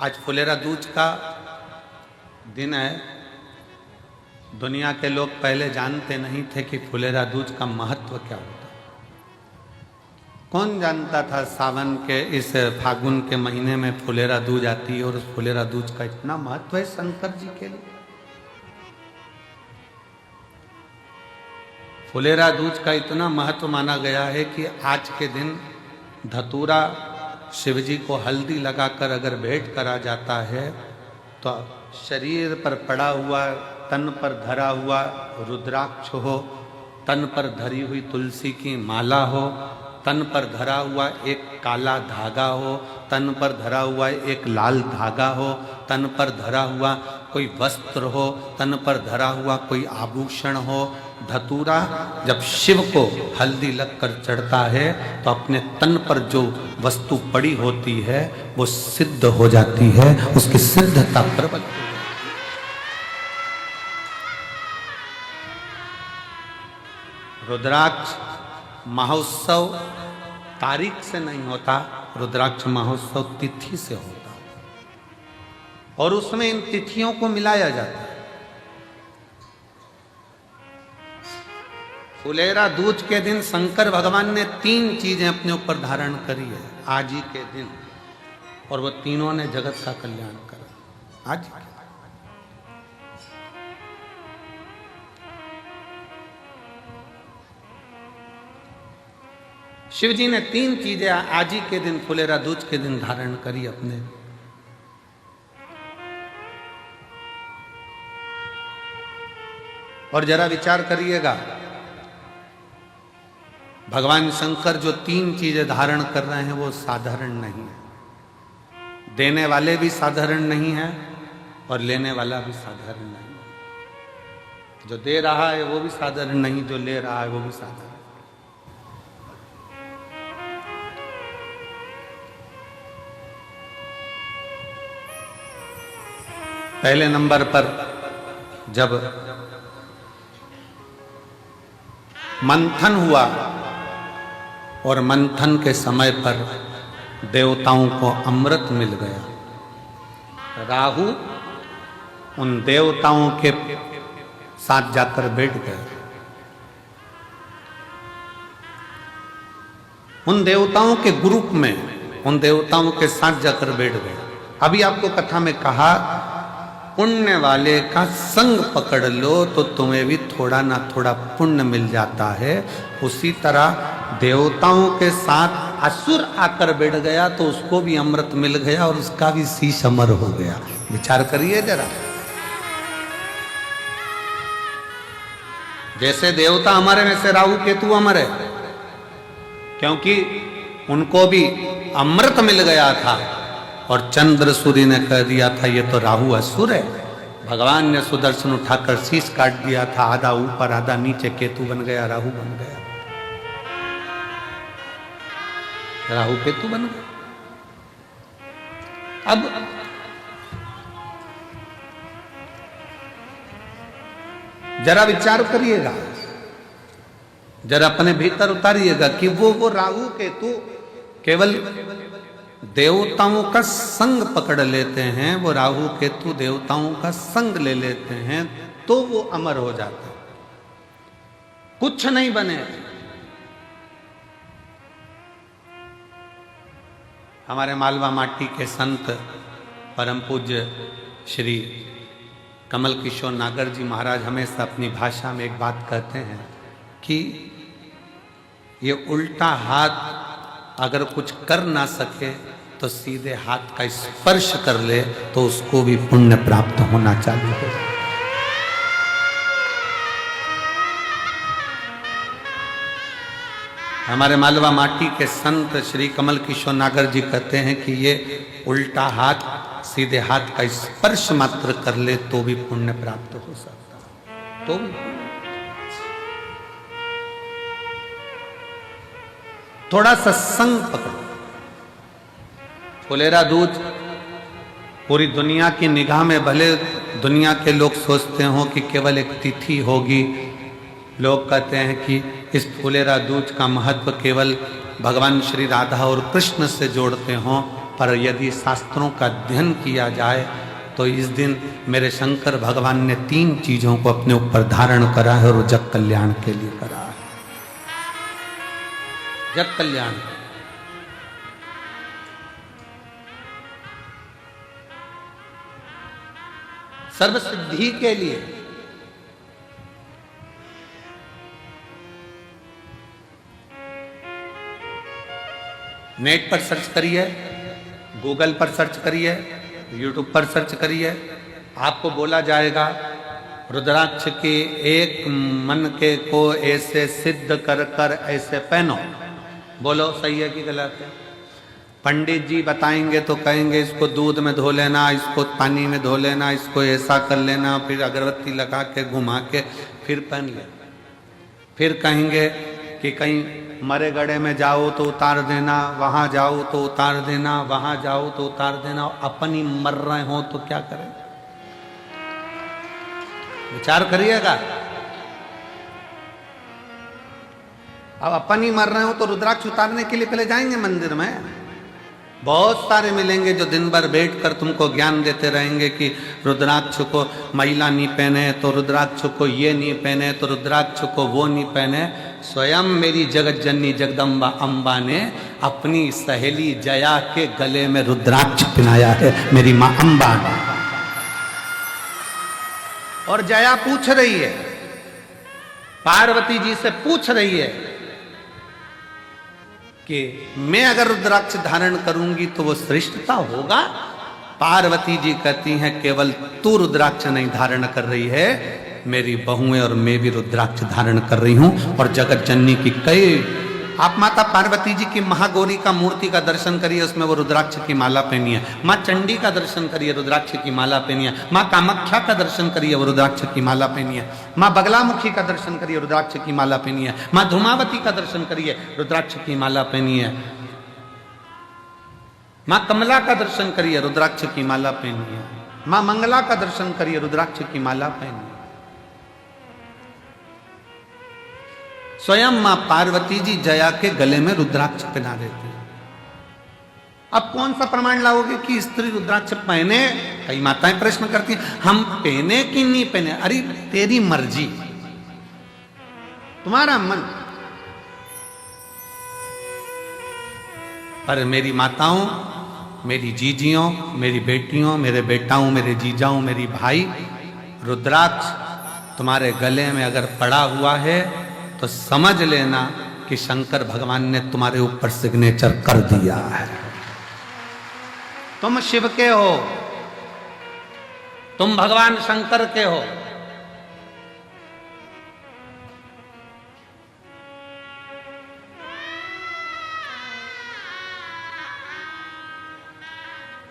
आज फुलेरा दूज का दिन है। दुनिया के लोग पहले जानते नहीं थे कि फुलेरा दूज का महत्व क्या होता। कौन जानता था सावन के इस फागुन के महीने में फुलेरा दूज आती है और उस फुलेरा दूज का इतना महत्व है शंकर जी के लिए। फुलेरा दूज का इतना महत्व माना गया है कि आज के दिन धतूरा शिव जी को हल्दी लगाकर अगर भेंट करा जाता है तो शरीर पर पड़ा हुआ, तन पर धरा हुआ रुद्राक्ष हो, तन पर धरी हुई तुलसी की माला हो, तन पर धरा हुआ एक काला धागा हो, तन पर धरा हुआ एक लाल धागा हो, तन पर धरा हुआ कोई वस्त्र हो, तन पर धरा हुआ कोई आभूषण हो, धतूरा जब शिव को हल्दी लगकर चढ़ता है तो अपने तन पर जो वस्तु पड़ी होती है वो सिद्ध हो जाती है, उसकी सिद्धता प्रबल हो जाती है। रुद्राक्ष महोत्सव तारीख से नहीं होता, रुद्राक्ष महोत्सव तिथि से होता और उसमें इन तिथियों को मिलाया जाता है। फुलेरा दूज के दिन शंकर भगवान ने 3 चीजें अपने ऊपर धारण करी है आज ही के दिन, और वो तीनों ने जगत का कल्याण करा आज ही। शिव जी ने 3 चीजें आज ही के दिन फुलेरा दूज के दिन धारण करी अपने। और जरा विचार करिएगा, भगवान शंकर जो 3 चीजें धारण कर रहे हैं वो साधारण नहीं है। देने वाले भी साधारण नहीं है और लेने वाला भी साधारण नहीं है। जो दे रहा है वो भी साधारण नहीं, जो ले रहा है वो भी साधारण। पहले नंबर पर जब मंथन हुआ और मंथन के समय पर देवताओं को अमृत मिल गया, राहु उन देवताओं के साथ जाकर बैठ गए। उन देवताओं के ग्रुप में, उन देवताओं के साथ जाकर बैठ गए। अभी आपको कथा में कहा, पुण्य वाले का संग पकड़ लो तो तुम्हें भी थोड़ा ना थोड़ा पुण्य मिल जाता है। उसी तरह देवताओं के साथ असुर आकर बैठ गया तो उसको भी अमृत मिल गया और उसका भी शीश अमर हो गया। विचार करिए जरा, जैसे देवता अमर है वैसे राहु केतु अमर है, क्योंकि उनको भी अमृत मिल गया था और चंद्र सूर्य ने कह दिया था ये तो राहु असुर है। भगवान ने सुदर्शन उठाकर शीश काट दिया था, आधा ऊपर आधा नीचे, केतु बन गया, राहु बन गया, राहु केतु बन गया। अब जरा विचार करिएगा, जरा अपने भीतर उतारिएगा कि वो राहु केतु केवल देवताओं का संग पकड़ लेते हैं, वो राहु केतु देवताओं का संग ले लेते हैं तो वो अमर हो जाते हैं, कुछ नहीं बने। हमारे मालवा माटी के संत परम पूज्य श्री कमल किशोर नागर जी महाराज हमेशा अपनी भाषा में एक बात कहते हैं कि ये उल्टा हाथ अगर कुछ कर ना सके तो सीधे हाथ का स्पर्श कर ले तो उसको भी पुण्य प्राप्त होना चाहिए। हमारे मालवा माटी के संत श्री कमल किशोर नागर जी कहते हैं कि ये उल्टा हाथ सीधे हाथ का स्पर्श मात्र कर ले तो भी पुण्य प्राप्त हो सकता है। तो थोड़ा सत्संग पकड़ो। फुलेरा दूज पूरी दुनिया की निगाह में, भले दुनिया के लोग सोचते हो कि केवल एक तिथि होगी, लोग कहते हैं कि इस फुलेरा दूज का महत्व केवल भगवान श्री राधा और कृष्ण से जोड़ते हों, पर यदि शास्त्रों का अध्ययन किया जाए तो इस दिन मेरे शंकर भगवान ने 3 चीजों को अपने ऊपर धारण करा है और वो जग कल्याण के लिए करा है। जग कल्याण, सर्व सिद्धि के लिए। नेट पर सर्च करिए, गूगल पर सर्च करिए, यूट्यूब पर सर्च करिए, आपको बोला जाएगा रुद्राक्ष के एक मन के को ऐसे सिद्ध कर कर ऐसे पहनो। बोलो सही है कि गलत है? पंडित जी बताएंगे तो कहेंगे इसको दूध में धो लेना, इसको पानी में धो लेना, इसको ऐसा कर लेना, फिर अगरबत्ती लगा के घुमा के फिर पहन ले। फिर कहेंगे कि कहीं मरे गड़े में जाओ तो उतार देना, वहां जाओ तो उतार देना, वहां जाओ तो उतार देना। अपन ही मर रहे हो तो क्या करें? विचार करिएगा। अब अपन ही मर रहे हो तो रुद्राक्ष उतारने के लिए पहले जाएंगे मंदिर में। बहुत सारे मिलेंगे जो दिन भर बैठ कर तुमको ज्ञान देते रहेंगे कि रुद्राक्ष को महिला नहीं पहने, तो रुद्राक्ष को ये नहीं पहने, तो रुद्राक्ष को वो नहीं पहने। स्वयं मेरी जगत जननी जगदम्बा अम्बा ने अपनी सहेली जया के गले में रुद्राक्ष पहनाया है, मेरी मां अम्बा ने। और जया पूछ रही है, पार्वती जी से पूछ रही है कि मैं अगर रुद्राक्ष धारण करूंगी तो वो श्रेष्ठता होगा? पार्वती जी कहती हैं केवल तू रुद्राक्ष नहीं धारण कर रही है, मेरी बहुएं और मैं भी रुद्राक्ष धारण कर रही हूं। और जगत जननी की कई, आप माता पार्वती जी की महागौरी का मूर्ति का दर्शन करिए, उसमें वो रुद्राक्ष की माला पहनी है। माँ चंडी का दर्शन करिए, रुद्राक्ष की माला पहनी है। माँ कामाख्या का दर्शन करिए, वो रुद्राक्ष की माला पहनी है। माँ बगलामुखी का दर्शन करिए, रुद्राक्ष की माला पहनी है। माँ धूमावती का दर्शन करिए, रुद्राक्ष की माला पहनी है। माँ कमला का दर्शन करिए, रुद्राक्ष की माला पहनी है। माँ मंगला का दर्शन करिए, रुद्राक्ष की माला पहनी है। स्वयं मां पार्वती जी जया के गले में रुद्राक्ष पहना देती है। अब कौन सा प्रमाण लाओगे कि स्त्री रुद्राक्ष पहने? कई माताएं प्रश्न करती हैं, हम पहने कि नहीं पहने? अरे तेरी मर्जी, तुम्हारा मन। पर मेरी माताओं, मेरी जीजियों, मेरी बेटियों, मेरे बेटाओं, मेरे जीजाओं, मेरी भाई, रुद्राक्ष तुम्हारे गले में अगर पड़ा हुआ है तो समझ लेना कि शंकर भगवान ने तुम्हारे ऊपर सिग्नेचर कर दिया है। तुम शिव के हो, तुम भगवान शंकर के हो।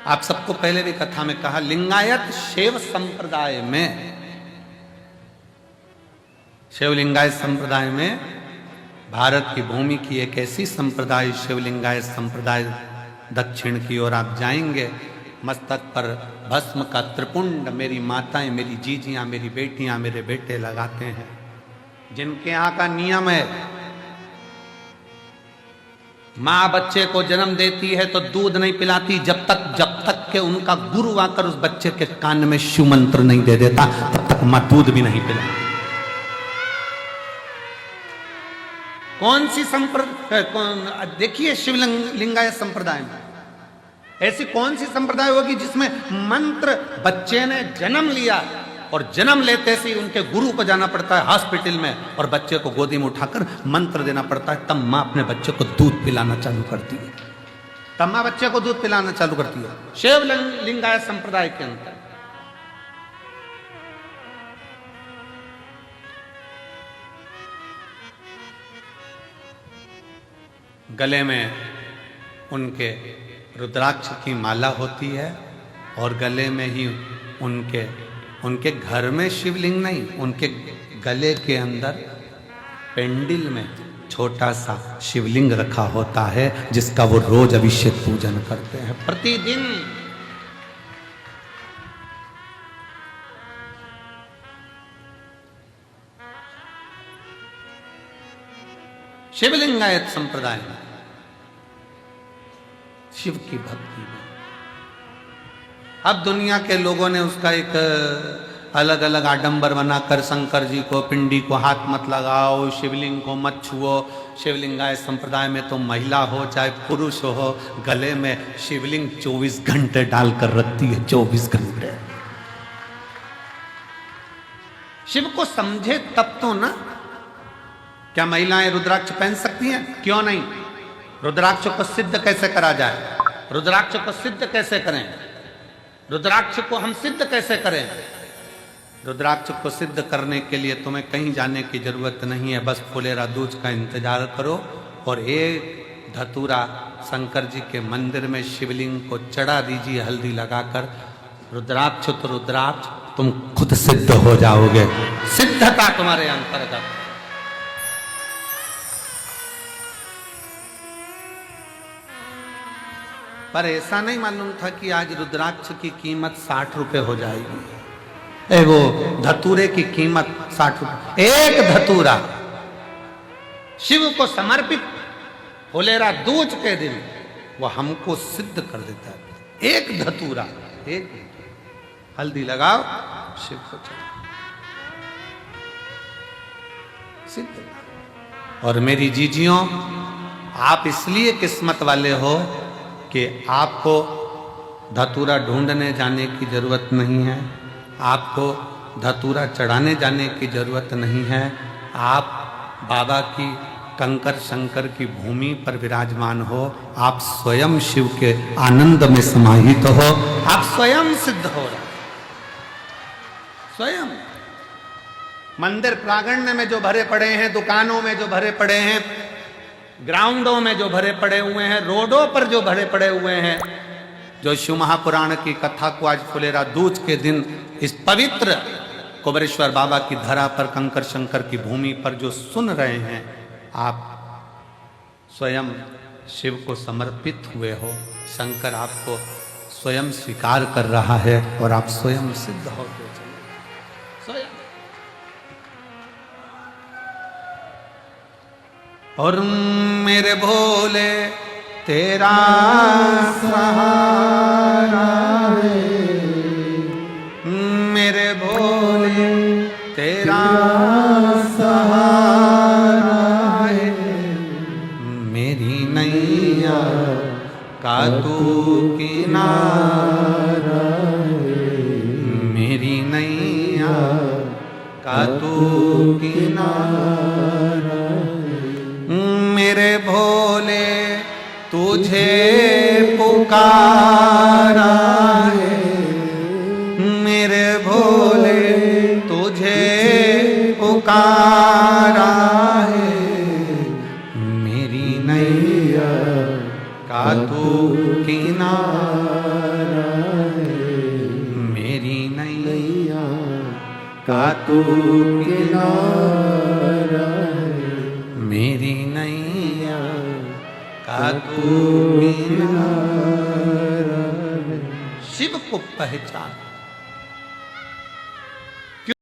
आप सबको पहले भी कथा में कहा, लिंगायत शैव संप्रदाय में, शिवलिंगायत संप्रदाय में, भारत की भूमि की एक ऐसी संप्रदाय शिवलिंगायत संप्रदाय, दक्षिण की ओर आप जाएंगे, मस्तक पर भस्म का त्रिपुंड मेरी माताएं, मेरी जीजियां, मेरी बेटियां, मेरे बेटे लगाते हैं। जिनके यहाँ का नियम है, माँ बच्चे को जन्म देती है तो दूध नहीं पिलाती जब तक के उनका गुरु आकर उस बच्चे के कान में शिव मंत्र नहीं दे देता, तब तक माँ दूध भी नहीं पिलाती। कौन सी संप्रदाय? देखिए शिवलिंगायत संप्रदाय में ऐसी कौन सी संप्रदाय होगी जिसमें मंत्र, बच्चे ने जन्म लिया और जन्म लेते से उनके गुरु को जाना पड़ता है हॉस्पिटल में और बच्चे को गोदी में उठाकर मंत्र देना पड़ता है, तब माँ अपने बच्चे को दूध पिलाना चालू करती है। तब माँ बच्चे को दूध पिलाना चालू करती है। शिवलिंगायत संप्रदाय के अंदर गले में उनके रुद्राक्ष की माला होती है और गले में ही उनके घर में शिवलिंग नहीं, उनके गले के अंदर पेंडिल में छोटा सा शिवलिंग रखा होता है जिसका वो रोज अभिषेक पूजन करते हैं प्रतिदिन। शिवलिंगायत संप्रदाय में शिव की भक्ति में। अब दुनिया के लोगों ने उसका एक अलग अलग आडंबर बनाकर शंकर जी को, पिंडी को हाथ मत लगाओ, शिवलिंग को मत छुओ, शिवलिंगाय संप्रदाय में तो महिला हो चाहे पुरुष हो, गले में शिवलिंग 24 घंटे डालकर रखती है, 24 घंटे। शिव को समझे तब तो ना। क्या महिलाएं रुद्राक्ष पहन सकती हैं? क्यों नहीं। रुद्राक्ष को सिद्ध कैसे करा जाए? रुद्राक्ष को सिद्ध कैसे करें? रुद्राक्ष को हम सिद्ध कैसे करें? रुद्राक्ष को सिद्ध करने के लिए तुम्हें कहीं जाने की जरूरत नहीं है, बस फुलेरा दूज का इंतजार करो और एक धतूरा शंकर जी के मंदिर में शिवलिंग को चढ़ा दीजिए हल्दी लगाकर। रुद्राक्ष तो रुद्राक्ष, तुम खुद सिद्ध हो जाओगे, सिद्धता तुम्हारे अंतर्गत। पर ऐसा नहीं मालूम था कि आज रुद्राक्ष की कीमत 60 रुपए हो जाएगी। वो धतूरे की कीमत 60 रुपए। एक धतूरा शिव को समर्पित फुलेरा दूज के दिन वो हमको सिद्ध कर देता है। एक धतूरा, एक हल्दी लगाओ, शिव को चढ़ाओ, सिद्ध। और मेरी जीजियों, आप इसलिए किस्मत वाले हो कि आपको धतूरा ढूंढने जाने की जरूरत नहीं है, आपको धतूरा चढ़ाने जाने की जरूरत नहीं है। आप बाबा की कंकर शंकर की भूमि पर विराजमान हो, आप स्वयं शिव के आनंद में समाहित हो, आप स्वयं सिद्ध हो रहे, स्वयं। मंदिर प्रांगण में जो भरे पड़े हैं, दुकानों में जो भरे पड़े हैं, ग्राउंडों में जो भरे पड़े हुए हैं, रोडों पर जो भरे पड़े हुए हैं, जो शिव महापुराण की कथा को आज फुलेरा दूज के दिन इस पवित्र कुबेरेश्वर बाबा की धरा पर, कंकर शंकर की भूमि पर जो सुन रहे हैं, आप स्वयं शिव को समर्पित हुए हो। शंकर आपको स्वयं स्वीकार कर रहा है और आप स्वयं सिद्ध हो गए, स्वयं। और मेरे भोले तेरा सहारा है, मेरे भोले तेरा सहारा है, मेरी नैया का तू किनारा है, मेरी नैया का तू किनारा। मेरे भोले तुझे पुकारा है, मेरे भोले तुझे पुकारा है, मेरी नैया का तू किनारा है, मेरी नैया का तू किनारा है, मेरी नैया का तू किनारा है। शिव को पहचान।